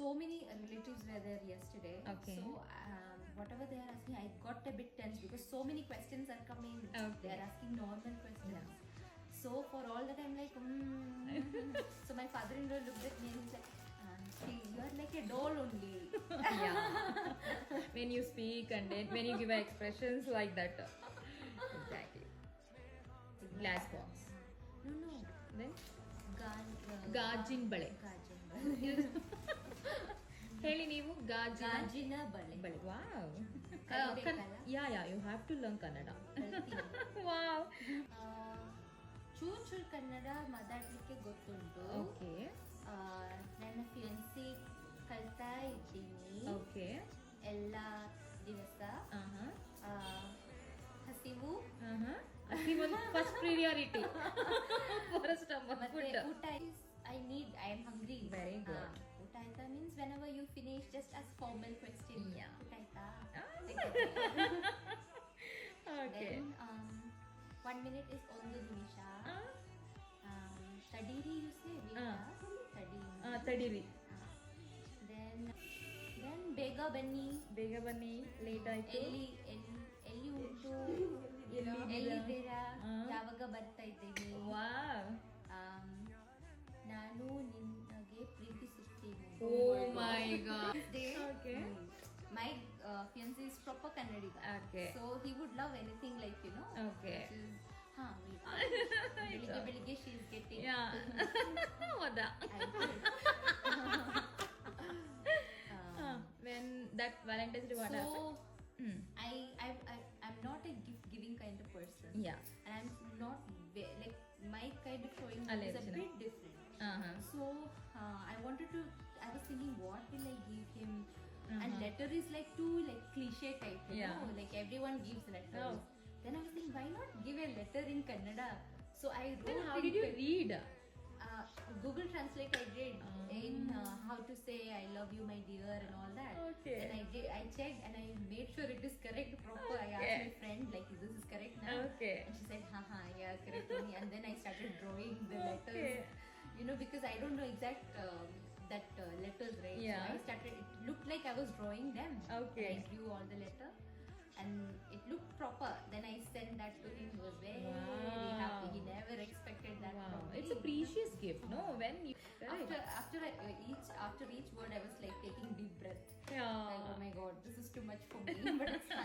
so many relatives were there yesterday. Okay. So whatever they are asking, I got a bit tense because so many questions are coming. Okay. They are asking normal questions. Yeah. So for all that, I'm like, So my father-in-law looked at me and he's like, "Auntie, you are like a doll only." Yeah. When you speak and then when you give expressions like that. Exactly. Glass box. No. Then ಗಾಜಿನ ಬಳೆ. ಗಾಜಿನ ಬಳೆ. ಹೇಳಿ ನೀವು ಗಾಜಿನ ಬಳೆ. ಬಳೆ. Wow. ಕಲಿಬೇಕಲ್ಲ? Yeah, you have to learn Kannada. ಕಲ್ತೀನಿ. Wow. ಚೂರು ಕನ್ನಡ ಮಾತಾಡ್ಲಿಕ್ಕೆ ಗೊತ್ತುಂಟು. ಓಕೆ. ನನ್ನ ಫಿಯನ್ಸಿ ಕಲ್ತಾ ಇದ್ದೀನಿ. ಓಕೆ. ಎಲ್ಲ ದಿವಸ. ಹಸಿವು. ಹಸಿವು ಫಸ್ಟ್ ಪ್ರಿಯಾರಿಟಿ. ಫಸ್ಟ್ ಮತ್ತೆ ಊಟ I am hungry. Very good. ಊಟ ಆಯ್ತಾ means whenever you finish just ask formal question. Yeah. ಊಟ ಆಯ್ತಾ? Okay. Then 1 minute is ಒಂದು ನಿಮಿಷ. ತಡೀರಿ you say ತಡೀರಿ. Then ಬೇಗ ಬನ್ನಿ. ಲೇಟ್ ಆಯ್ತು. ಎಲ್ಲಿ ಉಂಟು, ಎಲ್ಲಿದ್ದೀರಾ, ಯಾವಾಗ ಬರ್ತಾ ಇದ್ದೀನಿ. ವಾವ್. ನಾನು ನಿನಗೆ ಪ್ರೀತಿಸುತ್ತೇನೆ. Oh my god. Okay. My fiancé is proper Kannadiga. Okay. So he would love anything like, Okay. ಬೆಳಿಗ್ಗೆ she is getting. Yeah. ಹೌದಾ? When that Valentine's Day, what happened? I'm not a gift giving kind of person. Yeah. And I'm not like my kind of showing is a bit different. So I was thinking, what will I give him? And letter is like too like cliche type, you know, like everyone gives letters. Then I was thinking, why not give a letter in Kannada? So I wrote. Then how did you read? Google Translate I did in how to say I love you my dear and all that. Okay. And I checked and I made sure it is correct proper. I asked my friend like, this is correct now? Okay. And she said, yeah, correct only. And then I started drawing the letters. Because I don't know exact letters, right? Yeah. So I started, it looked like I was drawing them. Okay. And I drew all the letter and it looked proper. Then I sent that to him. He was very happy. He never expected that. Wow. It's a precious gift, no? When you after each word I was like taking deep breath. Yeah. Like, oh my god, this is too much for me. But it's fine.